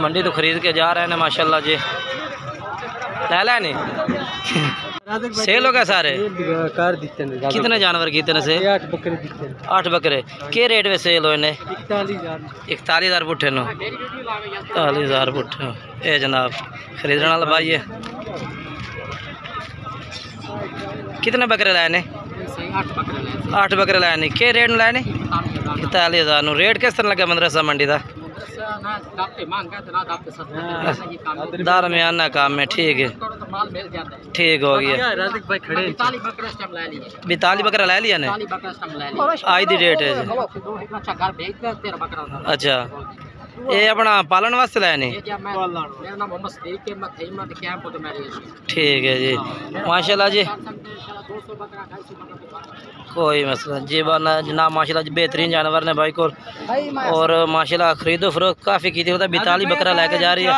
मंडी तो खरीद के जा रहे हैं माशाल्लाह जी। ले लेने सेल हो गया सारे कर दिते हैं। कितने जानवर कितने से? 8 बकरे दिते हैं। 8 बकरे के रेट में सेल होए ने? 41,000 पुट्ठे नो 41,000 पुट्ठे। ए जनाब खरीदने वाला भाई है। कितने बकरे लाए ने? 8 बकरे लाए ने। के रेट लाए ने? 41,000 नु। रेट किस तरह लगा मदरसा मंडी का? दरमियाना काम है। ठीक है ठीक हो गया। 42 बकरा ले लिया ने? आज दी डेट है। अच्छा ये अपना पालन वास्ते लाए ने? ठीक है जी माशाल्लाह जी। कोई मसला जी जनाब माशाल्लाह जी बेहतरीन जानवर ने भाई को। और माशाल्लाह खरीदो फरोख्त काफ़ी की थी। 42 बकरा लेके जा रही है।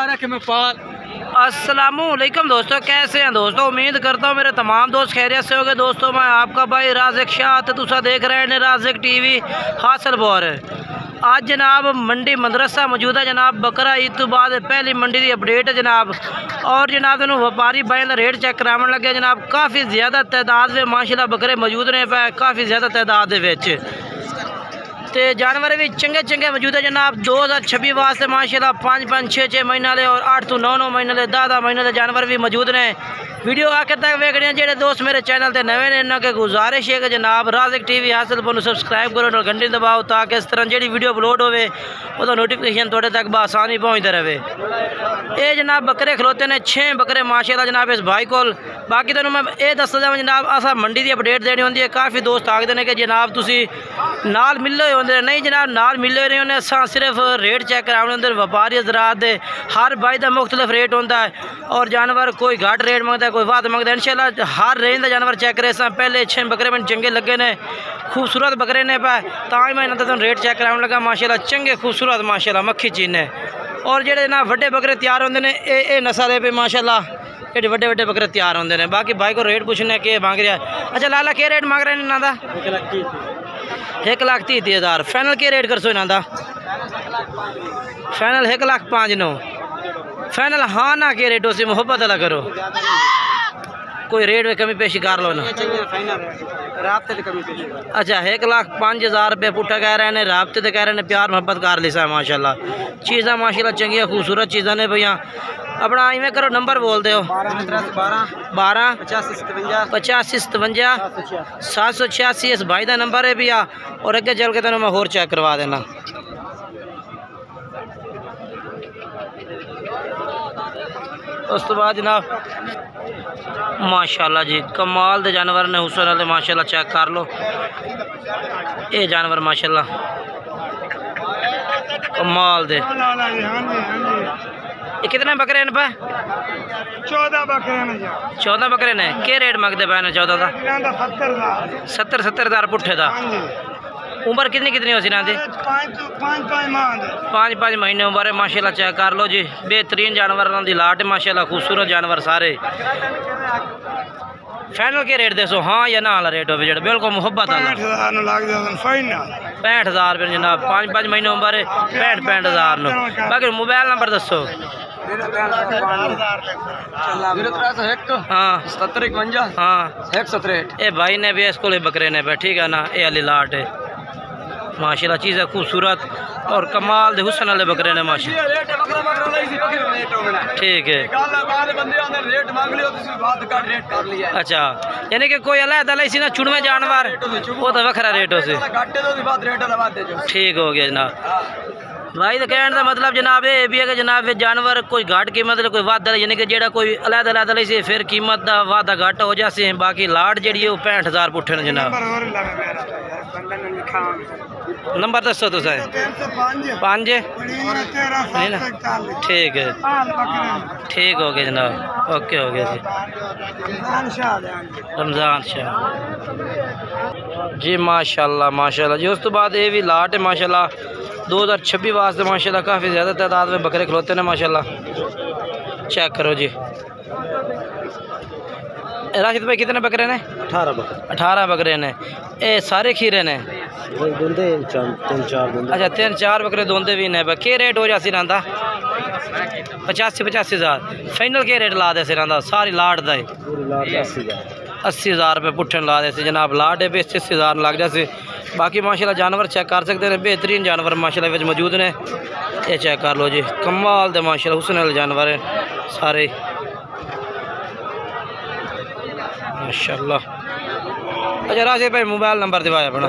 अस्सलामुअलैकुम दोस्तों, कैसे हैं दोस्तों? उम्मीद करता हूँ मेरे तमाम दोस्त खैरियत से होंगे। दोस्तों मैं आपका भाई राज़िक शाह तुसा देख रहे हैं राज़िक टीवी हासिलपुर। आज जनाब मंडी मदरसा मौजूद है जनाब। बकरा ईद तो बाद पहली मंडी की अपडेट है जनाब। और जनाब तेन व्यापारी भाई का रेट चेक कराने लगे जनाब। काफ़ी ज़्यादा तादाद में माशाल्लाह बकरे मौजूद ने पे, काफ़ी ज़्यादा तादाद ते जानवर भी चंगे चंगे मौजूद है जनाब। 2026 वास्ते माशाल्लाह 5-5, 6-6 महीने वाले और 8 तो 9-9 महीने वाले 10-10 महीने वाले जानवर भी मौजूद ने। वीडियो आखिर तक वेख रहे हैं। जो दोस्त मेरे चैनल से नवे ने इन्होंने गुजारिश है कि जनाब राज़िक टीवी हासिलपुर सब्सक्राइब करो और घंटी दबाओ ताकि इस तरह जी वीडियो अपलोड होवे वो नोटिफिकेशन थोड़े तक बसानी पहुँचते रहे। ये जनाब बकरे खलोते ने 6 बकरे माशाल्लाह जनाब इस भाई को। बाकी तेन मैं ये दस दें जनाब असा मंडी की अपडेट देनी होंगी है। काफ़ी दोस्त आखते हैं कि जनाब तुसी नाल मिले होंगे। नहीं जनाब नाल मिले नहीं होंगे। असा सिर्फ रेट चेक कराने होंगे। व्यापारी हजरात दे हर भाई का मुख्तलिफ रेट होता है और जानवर कोई घट रेट मंगता है कोई वध मंगता है। इंशाल्लाह हर रेंज का जानवर चेक करे। पहले 6 बकरे मैंने चंगे लगे ने, खूबसूरत बकरे ने पे ताई मैं इन्होंने रेट चेक कराने लगा। माशाल्लाह चंगे खूबसूरत माशाल्लाह मक्खी चीन ने। और जेडे ना वड्डे बकरे तैयार होंगे ने ये नस्ल पे माशाल्लाह ये वड्डे वड्डे बकरे तैयार होंगे ने। बाकी भाई को रेट पूछने के मांग रहा है। अच्छा लाला के रेट मांग रहे हैं इन्हों का? 1,30,000। फाइनल के रेट कर सो इन्हों का? फाइनल 1,05,900। फाइनल हाँ ना के रेट उसी मोहब्बत वाला करो। कोई रेट में कमी पेशी कर लो ना। अच्छा 1,05,000 रुपये पुट्ठा कह रहे हैं। राबते तो कह रहे हैं प्यार मोहब्बत कर ली सा माशाल्लाह। चीज़ा माशाल्लाह चंगिया खूबसूरत चीज़ा ने भैया। अपना इवें करो नंबर बोल दो। 12 85 57 786 इस भाई का नंबर है भैया। और अगे चल के तेन मैं होर चेक करवा देना। उस तो बाद जनाब माशाल्लाह जी कमाल दे जानवर ने हुसन वाले माशाल्लाह चेक कर लो। ये जानवर माशाल्लाह कमाल दे। ये कितने बकरे ने पे? 14 बकरे ने। 14 बकरे ने। के रेट मंगते पे ने 14 का? 70,000 पुट्ठे का। उम्र कितनी कितनी हो सी ना? 5-5 महीने उम्र है माशाल्लाह चेक कर लो जी। बेहतरीन जानवर की लाट है माशाल्लाह खूबसूरत जानवर सारे। फाइनल के रेट दसो हाँ या ना वाला रेट हो जो बिल्कुल मुहब्बत वाला? 65,000 रुपये जनाब। 5-5 महीने उम्र है 65,000 नो। बाकी मोबाइल नंबर दसो। हाँ 7051 हाँ 167। ये भाई ने भी इसको बकरे ने पे ठीक है ना। ये वाली लाट है माशाल्लाह चीज़ खूबसूरत और कमाल दे हुसन वाले बकरे ने माशाल्लाह। ठीक है अच्छा यानी कि कोई अलग अलग सी ना चुनवे जानवर वो तो वखरा रेट हो से। ठीक हो गया जनाब। भाई तो कहने का मतलब जनाब ये भी है कि जनाब जानवर कोई घाट कीमत कोई वादा यानी कि जेड़ा कोई अलग अलग सी फिर कीमत का वादा घट हो जाए। बाकी लाट जी 65,000 पुट्ठे ने जनाब। नंबर दसो तुस? 5 ठीक है ठीक हो गया जनाब। ओके हो गया जी। रमज़ान शाह जी माशाल्लाह माशाल्लाह जी। उस तो बाद ये भी लाट है माशाल्लाह 2026 वास्ते माशाल्लाह काफ़ी ज़्यादा तादाद में बकरे खलोते हैं माशाल्लाह। चेक करो जी। राशिद भाई कितने बकरे ने? 18 बकरे ने। ये सारे खीरे ने? दोंदे 3-4 अच्छा 3-4 बकरे दोंदे भी ने। के रेट हो जासी ना? 85,000 फाइनल के रेट ला दे सिर सारी लाट का 80,000 रुपये पुट्ठन ला दे जनाब। लाट है भी 80,000 लग जाए। बाकी माशाल्लाह जानवर चेक कर सकते हैं, बेहतरीन जानवर माशाल्लाह विच मौजूद ने। ये चेक कर लो जी, कमाल दे माशाल्लाह हुस्न वाले जानवर हैं सारे माशाल्लाह। अच्छा राशिद भाई मोबाइल नंबर दिवाया अपना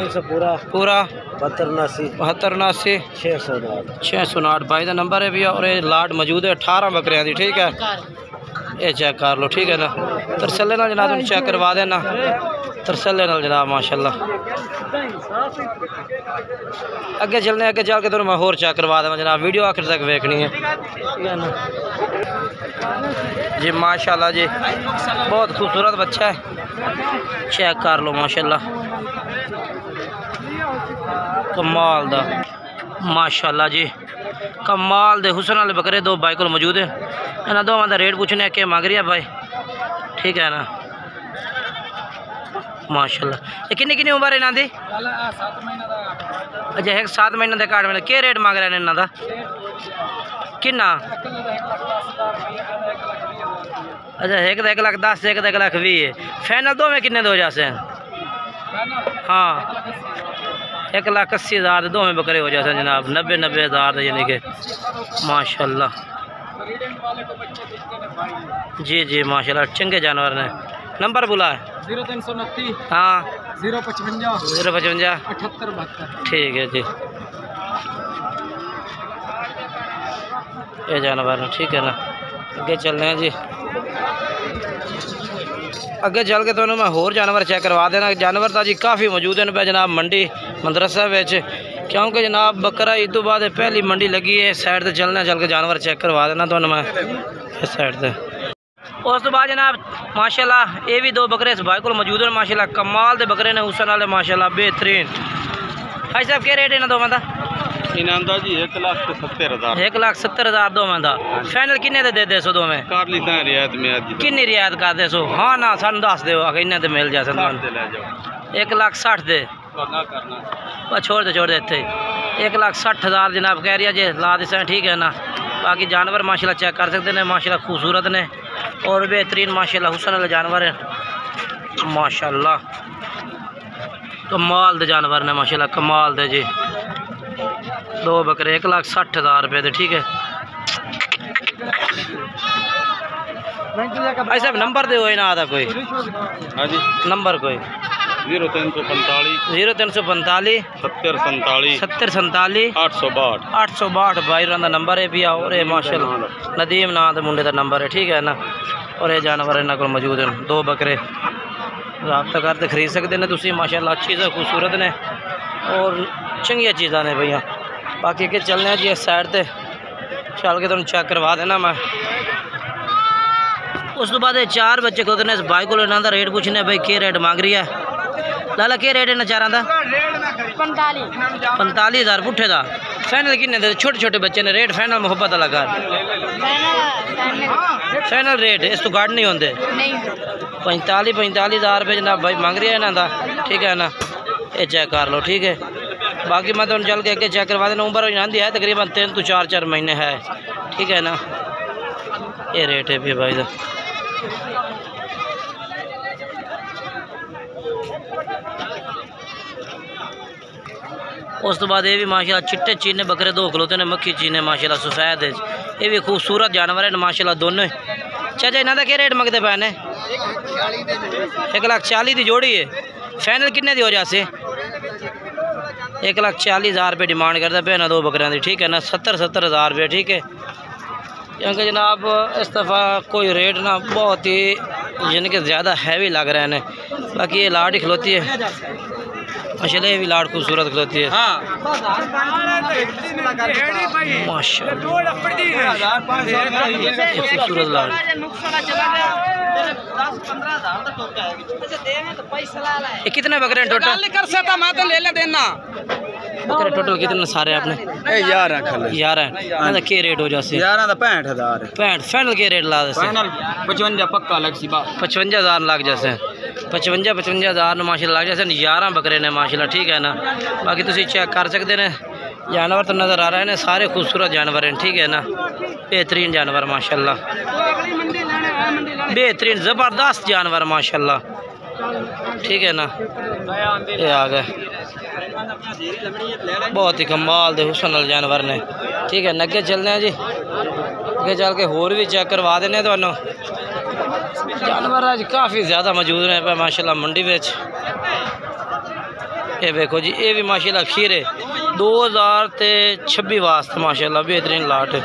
पूरा 72 609 भाई का नंबर है भैया। और ये लाट मौजूद है 18 बकरियां दी, ठीक है। ये चेक कर लो, ठीक है ना। तरसले नाल जनाब तुम चेक करवा देना, तरसले नाल जनाब माशाल्लाह। अगे चलने, अगे चल के तुम मैं होर चेक करवा देना जनाब, वीडियो आखिर तक देखनी है, ठीक है ना जी। माशाल्लाह जी बहुत खूबसूरत बच्चा है, चेक कर लो माशाल्लाह, कमाल दा माशाल्लाह जी। कमाल दे हुस्न वाले बकरे दो भाई को मौजूद है। इन्होंने दोवां दा रेट पूछने के मांग रही है भाई, ठीक है ना माशाल्लाह। ये किन्नी किन्नी उम्र है इन्हों की? अच्छा एक 7 महीने के कार्ड में क्या रेट मांग रहे हैं इन्हों का? किन्ना? अच्छा एक 1,10,000 एक 1,20,000 फाइनल दो में किन्ने दो जासे? हाँ 1,80,000 दो में बकरे हो जाते जनाब, 90,000 यानी कि माशाल्लाह जी जी माशाल्लाह। चंगे जानवर ने। नंबर बोला है 0329 हाँ 055 055 7872। ठीक है जी। ये जानवर है, ठीक है ना। अगे चलने हैं जी, अगे चल के तो मैं होर जानवर चेक करवा देना। जानवर तो जी काफ़ी मौजूद हैं पे जनाब मंडी मदरसा विच, क्योंकि जनाब बकरा ईद तो बाद पहली मंडी लगी है। साइड से चलना, चल के जानवर चेक करवा देना तो मैं इस साइड से। उस तो बाद जनाब माशाल्लाह ये भी दो बकरे इस भाई को मौजूद हैं माशाल्लाह, कमाल के बकरे ने हुस्न वाले माशाल्लाह बेहतरीन। भाई साहब क्या रेट है इन्होंने दोवां दा? इनाम जी 1,70,000 1,70,000 दोवां दा। फाइनल किन्ने दे दे सो दोवें? कर ली तां रियायत में आज किन्नी रियायत कर दे सो? हाँ ना सानू दस दो इन्ने ते मिल जाए 1,60,000 दे छोड़ दे इतने 1,60,000 जनाब कह रही है जी ला दिसा, ठीक है ना। बाकी जानवर माशाल्लाह चेक कर सकते हैं माशाल्लाह खूबसूरत ने और बेहतरीन माशाल्लाह हुस्न वाले जानवर हैं माशाल्लाह। कमाल दे जानवर ने माशाल्लाह, कमाल दे जी। दो बकरे 1,60,000 रुपये दे, ठीक है भाई साहब। नंबर दे ना आता कोई? हाँ जी नंबर कोई 0345 70 47 862 भाई का नंबर है भी। और ये माशाल्लाह नदीम नाम के मुंडे का नंबर है, ठीक है ना। और ये जानवर इन्होंने को मौजूद हैं, दो बकरे रब्ता करते खरीद सकते हैं तुम माशाल्लाह। अच्छी से खूबसूरत ने और चंगिया चीज़ा ने भैया। बाकी के चलने जी इस साइड से चल के तुम चेक करवा देना मैं। उस तो बाद 4 बच्चे खुद ने इस भाई को इन्हों का रेट पूछने भाई क्या रेट मांग रही है? लाला क्या रेट है चारा का? 45,000 पुट्ठे का। फाइनल किन्ने दे? छोटे छोटे बच्चे ने रेट फाइनल मुहब्बत वाला कर फाइनल रेट इस तो घट नहीं होंगे। 45,000 रुपये जनाब भाई मांग रही है इन्हों का, ठीक है ना। ये चेक कर लो, ठीक है। बाकी मैं तुम चल के अगे चेक करवा देना। उम्र इन्हों की है तकरीबन 3 to 4 महीने है, ठीक है ना। ये रेट है भी भाई का। उस तो बाद ये भी माशाल्लाह चिट्टे चीने बकरे दो खलोते ने, मक्खी चीने माशाल्लाह सफेद। ये भी खूबसूरत जानवर है माशाल्लाह दोनों। चाचा इन्हों का क्या रेट मंगते पे ने? 1,40,000 की जोड़ी है। फाइनल किन्ने दी हो जासे? 1,40,000 रुपये डिमांड करता पे ना दो बकरियां दी, ठीक है ना। 70,000 रुपये, ठीक है। क्योंकि जनाब इस दफ़ा कोई रेट ना बहुत ही यानी कि ज़्यादा हैवी लग रहे हैं। बाकी ये लाट ही खलोती है माशाल्लाह, ये भी लाट खूबसूरत खलोती है माशाल्लाह, खूबसूरत लाट। ये कितने बकरे हैं टोटल? बकरे टोटल कितने सारे आपने? 11 हैं। क्या रेट हो जाए? 65,000 65 फाइनल के रेट ला दे? 55 पक्का लग सी 55,000 लग जैसे 55,000 माशाल्लाह लग जैसे 11 बकरे ने माशाल्लाह, ठीक है ना। बाकी तुम चेक कर सकते हैं जानवर तो नज़र आ रहे हैं सारे खूबसूरत जानवर हैं, ठीक है ना। बेहतरीन जानवर माशाल्लाह, बेहतरीन ज़बरदस्त जानवर माशाल्लाह। ठीक है ना, ये आ गए बहुत ही कमाल दे हुसन वाले जानवर ने। ठीक है, अगे चलने हैं जी, अगे चल के होर भी चेक करवा देने तो जानवर अज काफ़ी ज़्यादा मौजूद ने पे माशाल्लाह मंडी में। ये देखो जी, ये भी माशाल्लाह खीरे 2026 वास्ते माशाल्लाह बेहतरीन लाट है।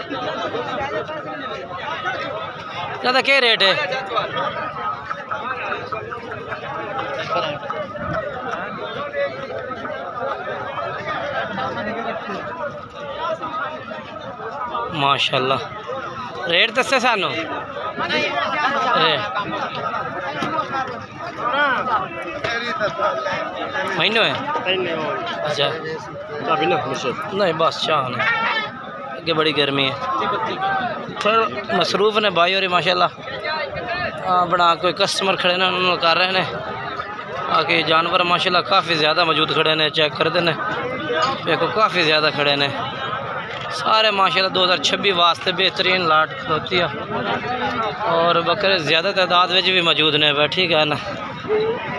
ज़्यादा क्या रेट है? माशाल्लाह रेट दसे सानू महीनों है। अच्छा नहीं बस चाह अगे बड़ी गर्मी है, फिर मसरूफ़ ने भाई और माशाल्लाह बना कोई कस्टमर खड़े ने उन्होंने कर रहे हैं आके जानवर माशाल्लाह काफ़ी ज़्यादा मौजूद खड़े ने। चेक करते हैं देखो काफ़ी ज़्यादा खड़े ने सारे माशाल्लाह 2026 वास्ते बेहतरीन लाट होती है और बकरे ज़्यादा तादाद में भी मौजूद ने। ठीक है ना,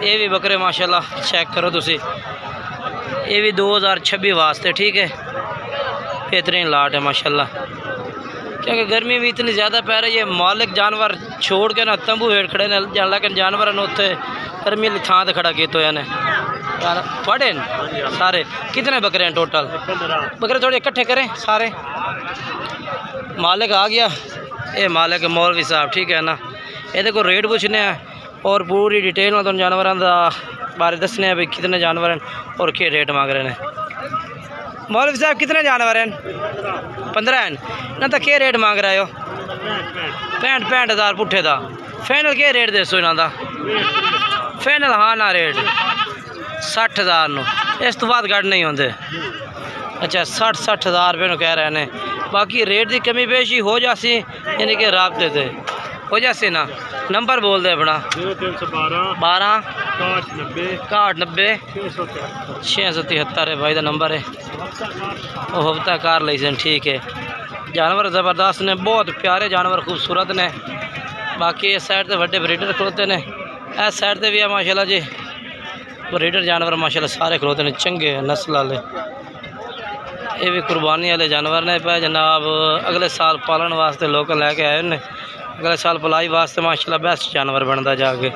ये भी बकरे माशाल्लाह चेक करो तुसी, ये भी 2026 वास्ते। ठीक है, बेहतरीन लाट है माशाल्लाह, क्योंकि गर्मी भी इतनी ज़्यादा पै रही है। मालिक जानवर छोड़ के ना तंबू हेठ खड़े ने, लेकिन जानवर ने उत्थे गर्मी वाली थां ते खड़ा किए तो थोड़े सारे। कितने बकरे हैं टोटल? बकरे थोड़े इकट्ठे करें सारे। मालिक आ गया, ये मालिक मौलवी साहब। ठीक है ना, ये को रेट पूछने हैं और पूरी डिटेल में तुम जानवरों का बारे दसने भाई कितने जानवर हैं और क्या रेट मांग रहे हैं। मौलवी साहब कितने जानवर हैं? 15 हैं ना, तो क्या रेट मांग रहे हो? 65 हज़ार पुट्ठे का। फाइनल क्या रेट दसो इन्हों का? फाइनल हाँ ना रेट 60 हज़ार नो, इस तो बाद घट नहीं होंगे। अच्छा 60 हज़ार रुपये कह रहे हैं। बाकी रेट की कमी पेशी हो जासी, यानी कि राबते थे हो जासी ना। नंबर बोल दे अपना 12 61 673 है भाई का नंबर है। वो हफ्ता कार लाइसें। ठीक है, जानवर ज़बरदस्त ने, बहुत प्यारे जानवर खूबसूरत ने। बाकी इस साइड से बड़े ब्रीडर खलोते ने, इस साइड से भी है माशाल्लाह जी ब्रीडर जानवर माशाल्लाह सारे खलोते ने चंगे नस्ल वाले। ये भी कुर्बानी वाले जानवर ने पे जनाब, अगले साल पालन वास्ते लोग लैके आए ने, अगले साल पलाई वास्ते माशाल्लाह बेस्ट जानवर बनता जाके।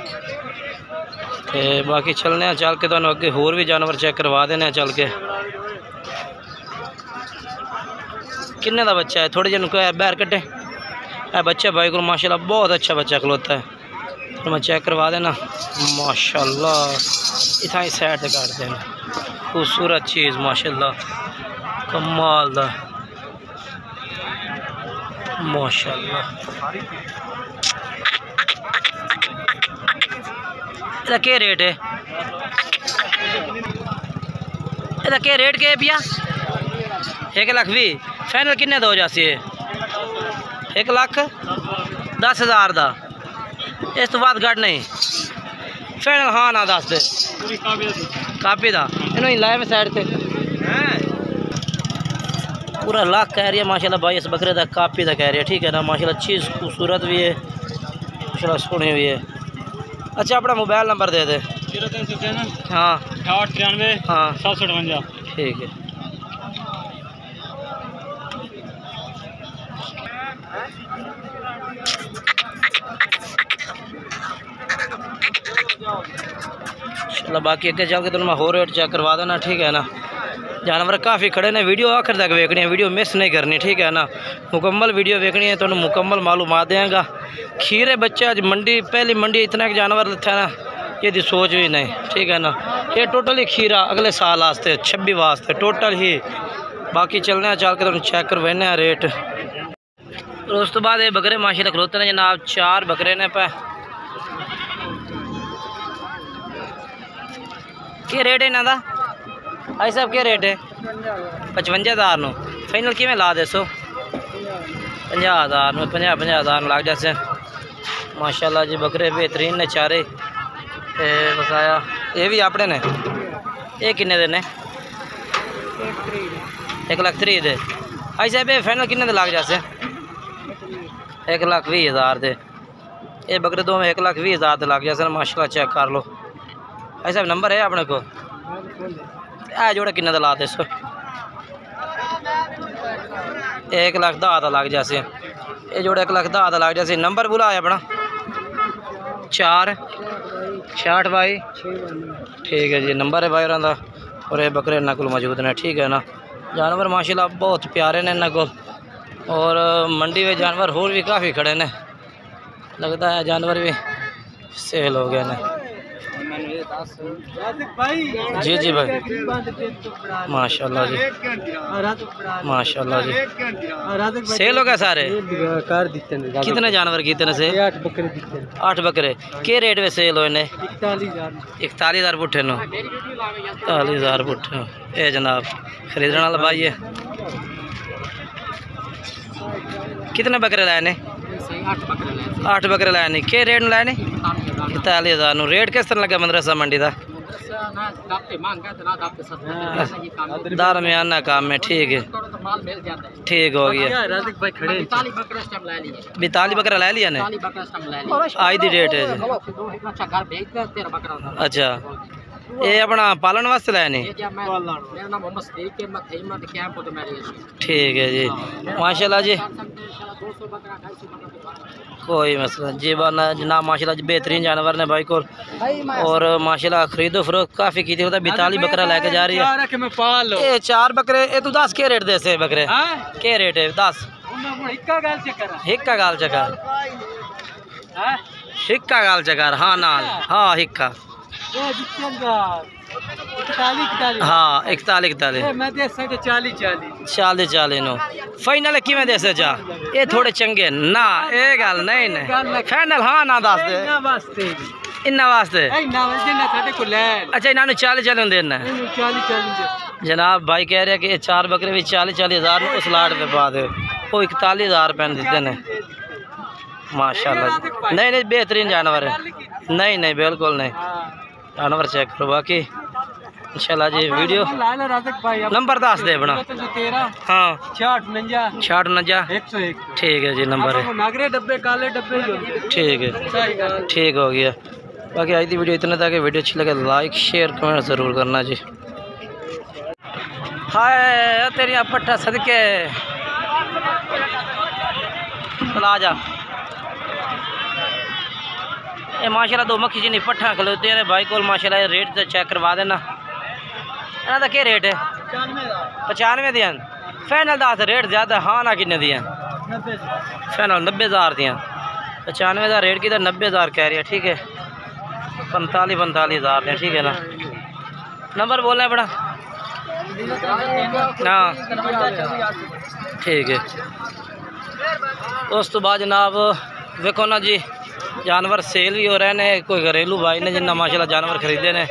तो बाकी चलने चल के तुहानू अगे होर भी जानवर चेक करवा देने चल के। किन्ने का बच्चा है? थोड़े जिन को बाहर कटे है बच्चा भाई को माशाल्लाह बहुत अच्छा बच्चा खलोता है, तो मैं चेक करवा देना माशाल्लाह। इतना ही साइड से काट देना, खूबसूरत चीज़ माशाल्लाह कमाल दा माशाल्लाह। इसका क्या रेट है? इसका क्या रेट क्या है भैया? 1 लाख भी। फाइनल किन्ने दो जासी है? 1,10,000 का। इस तो बाद घट नहीं। फाइनल हाँ ना दस दे कापी का इन्होंने लाया मैं साइड से पूरा लाख कह रही है माशाल्लाह भाई। इस बकरे का कापी का कह रही है। ठीक है ना, माशाल्लाह चीज़ खूबसूरत भी है, माशाल्लाह सोहनी भी है। अच्छा अपना मोबाइल नंबर दे दे। 0393 हाँ 6893 हाँ 758। ठीक है। इंशाल्लाह बाकी अगे चल के तुम मैं होर रेट चेक करवा देना। ठीक है ना, जानवर काफ़ी खड़े ने। वीडियो आखिर तक वेखनी है, वीडियो मिस नहीं करनी। ठीक है ना, मुकम्मल वीडियो वेखनी है तो मुकम्मल मालूमात देंगा। खीरे बच्चे आज मंडी पहली मंडी इतना एक जानवर था ना, ये सोच भी नहीं। ठीक है ना, ये टोटल ही खीरा अगले साल वास्ते 26 वास्ते टोटल ही। बाकी चलने चल के तुम चेक करवाने रेट। और उस तो बाद ये बकरे माशाल्लाह खलोते हैं जनाब। 4 बकरे ने पे क्या रेट है इन्हों का भाई साहब? क्या रेट है? 55,000 नो। फाइनल किमें ला दसो? 50,000 में 50,000 लग जासे माशाल्लाह जी। बकरे बेहतरीन ने चारे बकाया। ये भी अपने ने। ये किन्ने दे ने? 1,30,000 दे। भाई साहब ये फाइनल किन्ने दे लग जासे? 1,20,000 ਦੇ ਇਹ ਬੱਕਰੇ ਦੋਵੇਂ 1,20,000 ਦੇ ਲੱਗ ਜਾਣ ਮਾਸ਼ਾਅੱਲਾ ਚੈੱਕ ਕਰ ਲਓ ऐसा नंबर है अपने को ए जोड़ा किन्ना दा ला दे सो 1,10,000 लग जासे ये जोड़ा 1,10,000 लग जासे नंबर बुला अपना 4 66 भाई ठीक है जी नंबर है भाई उन्होंने और ये बकरे इन्होंने को मौजूद ने ठीक है ना जानवर माशाल्लाह बहुत प्यारे ने इन्होंने को और मंडी में जानवर होर भी काफ़ी खड़े ने लगता है जानवर भी सेल हो गए ने जी जी भाई माशाल्लाह जी माशाल्लाह जी सेल हो गया सारे कितने जानवर कितने से 8 बकरे के रेट में सेल हो 41,000 पुट्ठे नो 41,000 पुट्ठे ये जनाब खरीदने वाला भाई है कितने बकरे लाए ने 8 बकरे लाए ने के रेट लाए ने 41,000 नु रेट किस तरह लगा मदरसा मंडी का दरमियाना काम है ठीक है ठीक हो गया 42 बकरा ले लिया ने आज दी डेट है अच्छा ये अपना पालन वास्ते लाए नहीं ठीक है जी माशाल्लाह जी कोई मसला जी बाना जनाब माशाल्लाह जी बेहतरीन जानवर ने भाई को और माशाल्लाह खरीदो फरोख्त काफ़ी की थी 42 बकरा लेके जा रही है ये 4 बकरे ये तू 10 के रेट दे से बकरे के रेट है 10 हिक्का गाल चकार हिक्का गाल चकार हाँ नाल हाँ हिक्का हाँ 41 नो फाइनल कि दे जा ये थोड़े चंगे ना ये गल नहीं नहीं फाइनल हाँ ना दस दे इन्ना वास्ते अच्छा इन्होंने 40 देना जनाब भाई कह रहे कि 4 बकरे भी 40,000 उस लाट पे पा दे वो 41,000 रुपये देते हैं माशाल्लाह नहीं नहीं बेहतरीन जानवर है नहीं नहीं बिल्कुल नहीं जानवर चेक करो बाकी इंशाल्लाह जी वीडियो नंबर दस दे अपना हाँ 66 ठीक है जी नंबर है ठीक है ठीक हो गया बाकी आज की वीडियो इतना था कि वीडियो अच्छी लगे लाइक शेयर कमेंट ज़रूर करना जी हाय तेरिया पट्ठा सदके चला जा ये माशाल्लाह 2 मक्खी जी नहीं पट्ठा खलोते हैं भाई को माशाल्लाह रेट तो चेक करवा देना इन्हों का क्या रेट है 95 दियाँ फाइनल दस रेट ज़्यादा हाँ ना किन्ने दियाँ फाइनल 90,000 दियाँ 95 का रेट की तो 90,000 कह रही है ठीक है 45,000 दियाँ ठीक है ना नंबर बोलना है बड़ा हाँ ठीक है उस तो बाद जनाब देखो ना जी जानवर सेल भी हो रहे हैं कोई घरेलू भाई ने जिन्ना माशाल्लाह जानवर खरीदे ने